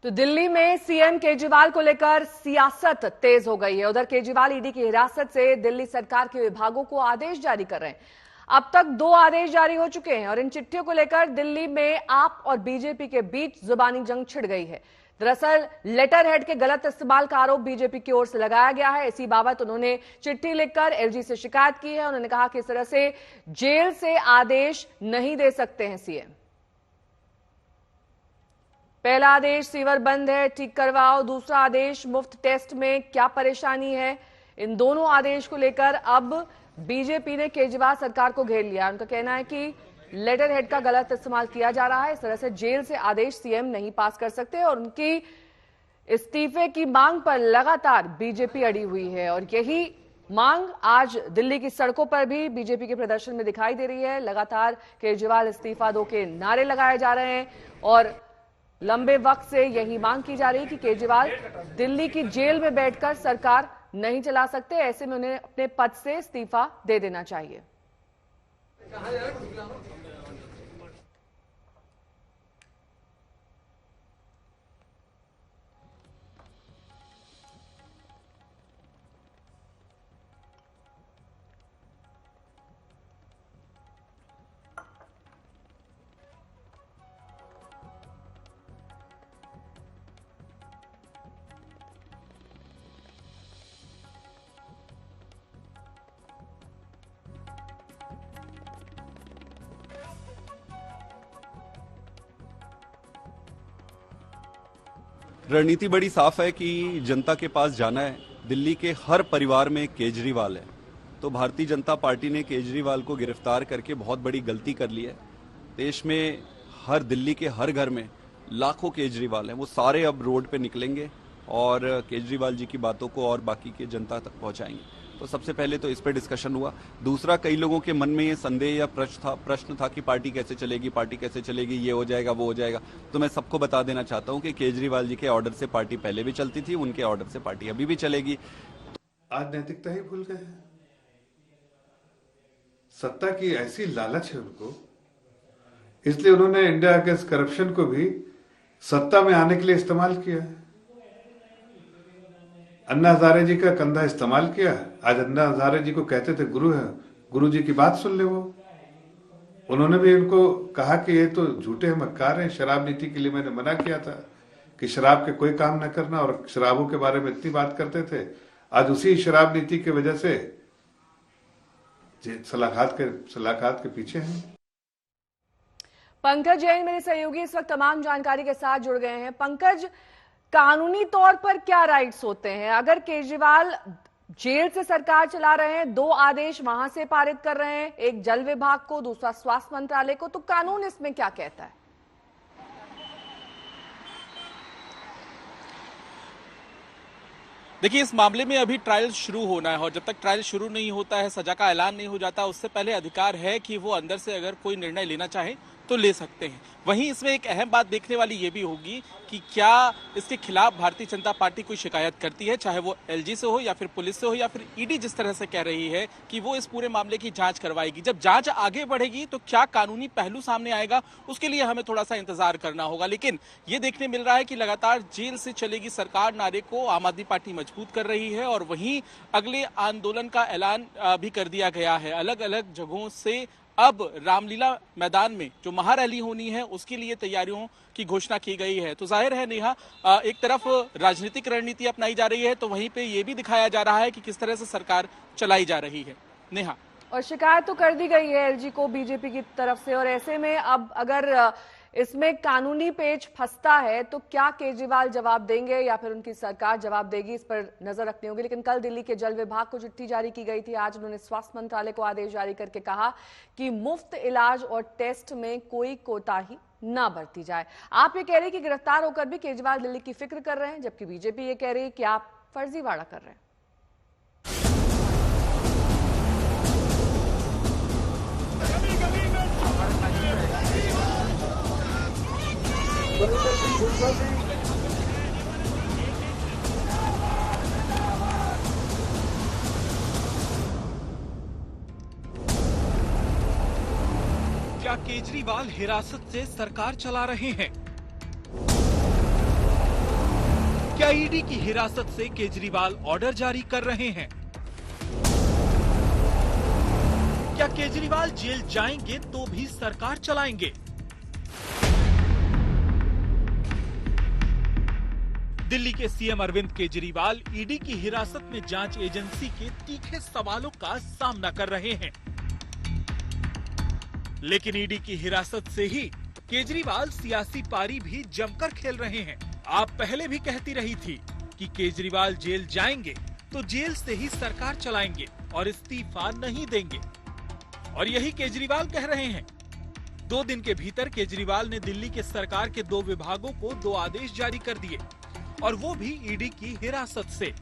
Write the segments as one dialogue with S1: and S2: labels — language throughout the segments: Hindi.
S1: तो दिल्ली में सीएम केजरीवाल को लेकर सियासत तेज हो गई है। उधर केजरीवाल ईडी की हिरासत से दिल्ली सरकार के विभागों को आदेश जारी कर रहे हैं। अब तक 2 आदेश जारी हो चुके हैं और इन चिट्ठियों को लेकर दिल्ली में आप और बीजेपी के बीच जुबानी जंग छिड़ गई है। दरअसल लेटर हेड के गलत इस्तेमाल का आरोप बीजेपी की ओर से लगाया गया है। इसी बाबत उन्होंने चिट्ठी लिखकर एलजी से शिकायत की है। उन्होंने कहा कि इस तरह से जेल से आदेश नहीं दे सकते हैं सीएम। पहला आदेश सीवर बंद है, ठीक करवाओ। दूसरा आदेश मुफ्त टेस्ट में क्या परेशानी है। इन दोनों आदेश को लेकर अब बीजेपी ने केजरीवाल सरकार को घेर लिया। उनका कहना है कि लेटर हेड का गलत इस्तेमाल किया जा रहा है। इस तरह से जेल से आदेश सीएम नहीं पास कर सकते और उनकी इस्तीफे की मांग पर लगातार बीजेपी अड़ी हुई है और यही मांग आज दिल्ली की सड़कों पर भी बीजेपी के प्रदर्शन में दिखाई दे रही है। लगातार केजरीवाल इस्तीफा दो के नारे लगाए जा रहे हैं और लंबे वक्त से यही मांग की जा रही है कि केजरीवाल दिल्ली की जेल में बैठकर सरकार नहीं चला सकते। ऐसे में उन्हें अपने पद से इस्तीफा दे देना चाहिए।
S2: रणनीति बड़ी साफ है कि जनता के पास जाना है। दिल्ली के हर परिवार में केजरीवाल है, तो भारतीय जनता पार्टी ने केजरीवाल को गिरफ्तार करके बहुत बड़ी गलती कर ली है। देश में हर दिल्ली के हर घर में लाखों केजरीवाल हैं, वो सारे अब रोड पे निकलेंगे और केजरीवाल जी की बातों को और बाकी के जनता तक पहुंचाएंगे। तो सबसे पहले तो इस पे डिस्कशन हुआ। दूसरा, कई लोगों के मन में ये संदेह या प्रश्न था कि पार्टी कैसे चलेगी, ये हो जाएगा, वो हो जाएगा। तो मैं सबको बता देना चाहता हूं कि केजरीवाल जी के ऑर्डर से पार्टी पहले भी चलती थी, उनके ऑर्डर से पार्टी अभी भी चलेगी।
S3: आज नैतिकता ही भूल गए हैं। सत्ता की ऐसी लालच है उनको, इसलिए उन्होंने इंडिया अगेंस्ट करप्शन को भी सत्ता में आने के लिए इस्तेमाल किया है। अन्ना हजारे जी का कंधा इस्तेमाल किया। आज अन्ना हजारे जी को कहते थे गुरु है, गुरु जी की बात सुन ले। वो उन्होंने भी इनको कहा कि ये तो झूठे हैं, मक्कार हैं। शराब नीति के लिए मैंने मना किया था कि शराब के कोई काम न करना और शराबों के बारे में इतनी बात करते थे। आज उसी शराब नीति की वजह से सलाखात के पीछे हैं।
S1: पंकज जैन मेरे सहयोगी इस वक्त तमाम जानकारी के साथ जुड़ गए हैं। पंकज, कानूनी तौर पर क्या राइट्स होते हैं अगर केजरीवाल जेल से सरकार चला रहे हैं, 2 आदेश वहां से पारित कर रहे हैं, एक जल विभाग को, दूसरा स्वास्थ्य मंत्रालय को, तो कानून इसमें क्या कहता है?
S4: देखिए, इस मामले में अभी ट्रायल शुरू होना है और जब तक ट्रायल शुरू नहीं होता है, सजा का ऐलान नहीं हो जाता, उससे पहले अधिकार है कि वो अंदर से अगर कोई निर्णय लेना चाहे तो ले सकते हैं। वहीं इसमें एक अहम बात देखने वाली ये भी होगी कि क्या इसके खिलाफ भारतीय जनता पार्टी कोई शिकायत करती है, चाहे वो एलजी से हो या फिर पुलिस से हो या फिर ईडी जिस तरह से कह रही है कि वो इस पूरे मामले की जांच करवाएगी। जब जांच आगे बढ़ेगी तो क्या कानूनी पहलू सामने आएगा, उसके लिए हमें थोड़ा सा इंतजार करना होगा। लेकिन ये देखने मिल रहा है कि लगातार जेल से चलेगी सरकार नारे को आम आदमी पार्टी मजबूत कर रही है और वहीं अगले आंदोलन का ऐलान भी कर दिया गया है। अलग अलग जगहों से अब रामलीला मैदान में जो महारैली होनी है उसके लिए तैयारियों की घोषणा की गई है। तो जाहिर है नेहा, एक तरफ राजनीतिक रणनीति अपनाई जा रही है तो वहीं पे ये भी दिखाया जा रहा है कि किस तरह से सरकार चलाई जा रही है। नेहा,
S1: और शिकायत तो कर दी गई है एलजी को बीजेपी की तरफ से और ऐसे में अब अगर इसमें कानूनी पेच फंसता है तो क्या केजरीवाल जवाब देंगे या फिर उनकी सरकार जवाब देगी, इस पर नजर रखनी होगी। लेकिन कल दिल्ली के जल विभाग को चिट्ठी जारी की गई थी। आज उन्होंने स्वास्थ्य मंत्रालय को आदेश जारी करके कहा कि मुफ्त इलाज और टेस्ट में कोई कोताही ना बरती जाए। आप ये कह रहे हैं कि गिरफ्तार होकर भी केजरीवाल दिल्ली की फिक्र कर रहे हैं, जबकि बीजेपी ये कह रही है कि आप फर्जीवाड़ा कर रहे हैं।
S5: क्या केजरीवाल हिरासत से सरकार चला रहे हैं? क्या ईडी की हिरासत से केजरीवाल ऑर्डर जारी कर रहे हैं? क्या केजरीवाल जेल जाएंगे तो भी सरकार चलाएंगे? दिल्ली के सीएम अरविंद केजरीवाल ईडी की हिरासत में जांच एजेंसी के तीखे सवालों का सामना कर रहे हैं। लेकिन ईडी की हिरासत से ही केजरीवाल सियासी पारी भी जमकर खेल रहे हैं। आप पहले भी कहती रही थी कि केजरीवाल जेल जाएंगे तो जेल से ही सरकार चलाएंगे और इस्तीफा नहीं देंगे, और यही केजरीवाल कह रहे हैं। 2 दिन के भीतर केजरीवाल ने दिल्ली के सरकार के 2 विभागों को 2 आदेश जारी कर दिए, और वो भी ईडी की हिरासत से।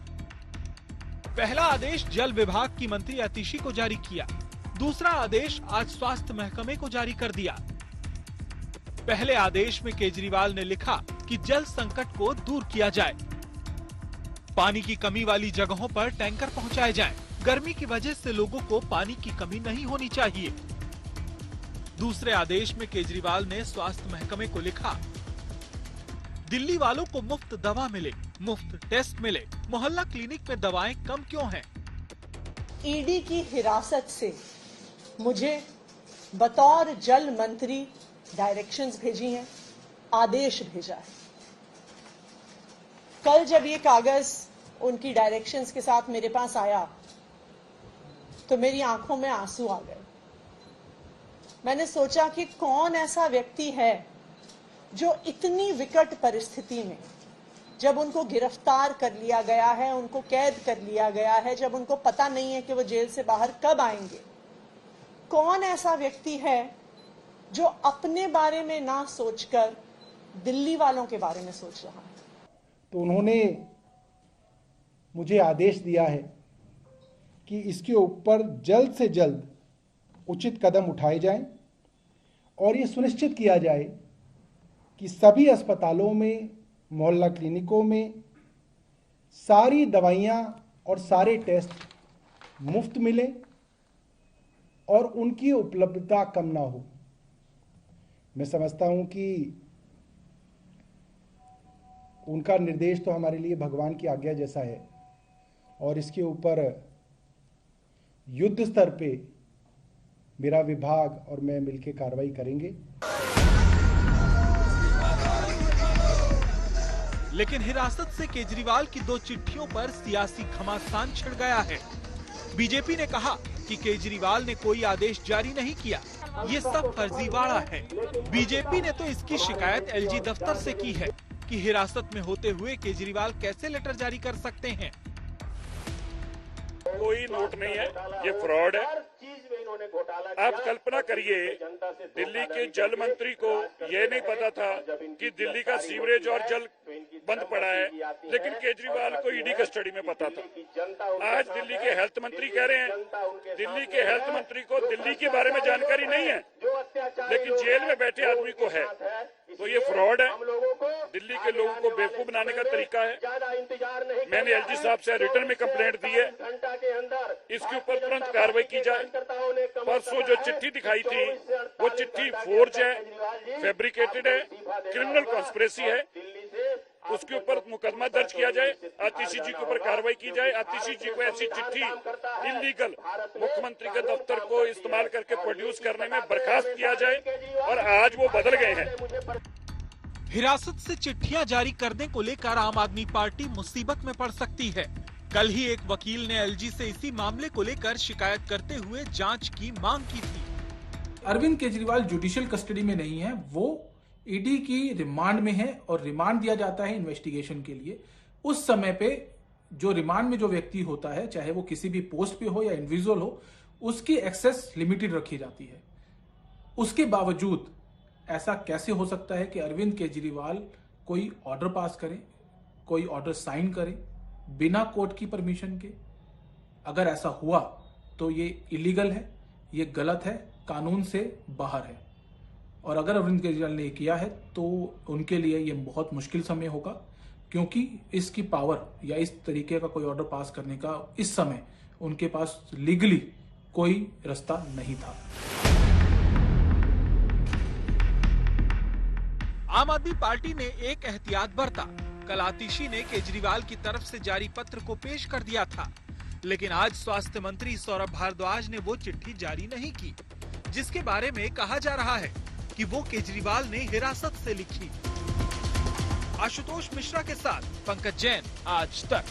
S5: पहला आदेश जल विभाग की मंत्री आतिशी को जारी किया, दूसरा आदेश आज स्वास्थ्य महकमे को जारी कर दिया। पहले आदेश में केजरीवाल ने लिखा कि जल संकट को दूर किया जाए, पानी की कमी वाली जगहों पर टैंकर पहुंचाए जाएं, गर्मी की वजह से लोगों को पानी की कमी नहीं होनी चाहिए। दूसरे आदेश में केजरीवाल ने स्वास्थ्य महकमे को लिखा, दिल्ली वालों को मुफ्त दवा मिले, मुफ्त टेस्ट मिले, मोहल्ला क्लिनिक में दवाएं कम क्यों हैं?
S6: ईडी की हिरासत से मुझे बतौर जल मंत्री डायरेक्शंस भेजी हैं, आदेश भेजा है। कल जब ये कागज उनकी डायरेक्शंस के साथ मेरे पास आया तो मेरी आंखों में आंसू आ गए। मैंने सोचा कि कौन ऐसा व्यक्ति है जो इतनी विकट परिस्थिति में, जब उनको गिरफ्तार कर लिया गया है, उनको कैद कर लिया गया है, जब उनको पता नहीं है कि वो जेल से बाहर कब आएंगे, कौन ऐसा व्यक्ति है जो अपने बारे में ना सोचकर दिल्ली वालों के बारे में सोच रहा है?
S7: तो उन्होंने मुझे आदेश दिया है कि इसके ऊपर जल्द से जल्द उचित कदम उठाए जाएं और ये सुनिश्चित किया जाए कि सभी अस्पतालों में, मोहल्ला क्लिनिकों में सारी दवाइयां और सारे टेस्ट मुफ्त मिले और उनकी उपलब्धता कम ना हो। मैं समझता हूं कि उनका निर्देश तो हमारे लिए भगवान की आज्ञा जैसा है, और इसके ऊपर युद्ध स्तर पे मेरा विभाग और मैं मिलकर कार्रवाई करेंगे।
S5: लेकिन हिरासत से केजरीवाल की 2 चिट्ठियों पर सियासी घमासान छिड़ गया है। बीजेपी ने कहा कि केजरीवाल ने कोई आदेश जारी नहीं किया, ये सब फर्जीवाड़ा है। बीजेपी ने तो इसकी शिकायत एलजी दफ्तर से की है कि हिरासत में होते हुए केजरीवाल कैसे लेटर जारी कर सकते हैं।
S8: कोई नोट नहीं है, ये फ्रॉड है। आप कल्पना करिए, दिल्ली के जल मंत्री को ये नहीं पता था कि दिल्ली का सीवरेज और जल बंद पड़ा है, लेकिन केजरीवाल को ईडी कस्टडी में पता था। आज दिल्ली के हेल्थ मंत्री कह रहे हैं, दिल्ली के हेल्थ मंत्री को दिल्ली के बारे में जानकारी नहीं है, लेकिन जेल में बैठे आदमी को है। तो ये फ्रॉड है, दिल्ली के लोगों को बेवकूफ बनाने का तरीका है। मैंने एलजी साहब से रिटर्न में कंप्लेंट दी है, इसके ऊपर तुरंत कार्रवाई की जाए। परसों जो चिट्ठी दिखाई थी वो चिट्ठी फोर्ज है, फैब्रिकेटेड है, क्रिमिनल कॉन्स्पिरेसी है, उसके ऊपर मुकदमा दर्ज किया जाए, आतिशी जी के ऊपर कार्रवाई की जाए। आतिशी जी को ऐसी चिट्ठी इलीगल मुख्यमंत्री के दफ्तर को इस्तेमाल करके प्रोड्यूस करने में बर्खास्त किया जाए, और आज वो बदल गए हैं।
S5: हिरासत से चिट्ठियां जारी करने को लेकर आम आदमी पार्टी मुसीबत में पड़ सकती है। कल ही एक वकील ने एलजी से इसी मामले को लेकर शिकायत करते हुए जांच की मांग की थी।
S9: अरविंद केजरीवाल जुडिशियल कस्टडी में नहीं है, वो ईडी की रिमांड में है, और रिमांड दिया जाता है इन्वेस्टिगेशन के लिए। उस समय पे जो रिमांड में जो व्यक्ति होता है, चाहे वो किसी भी पोस्ट पे हो या इंडिविजुअल हो, उसकी एक्सेस लिमिटेड रखी जाती है। उसके बावजूद ऐसा कैसे हो सकता है कि अरविंद केजरीवाल कोई ऑर्डर पास करे, कोई ऑर्डर साइन करे बिना कोर्ट की परमिशन के? अगर ऐसा हुआ तो ये इलीगल है, ये गलत है, कानून से बाहर है। और अगर अरविंद केजरीवाल ने किया है तो उनके लिए ये बहुत मुश्किल समय होगा, क्योंकि इसकी पावर या इस तरीके का कोई ऑर्डर पास करने का इस समय उनके पास लीगली कोई रास्ता नहीं था।
S5: आम आदमी पार्टी ने एक एहतियात बरता। कल आतिशी ने केजरीवाल की तरफ से जारी पत्र को पेश कर दिया था, लेकिन आज स्वास्थ्य मंत्री सौरभ भारद्वाज ने वो चिट्ठी जारी नहीं की, जिसके बारे में कहा जा रहा है कि वो केजरीवाल ने हिरासत से लिखी। आशुतोष मिश्रा के साथ पंकज जैन, आज तक।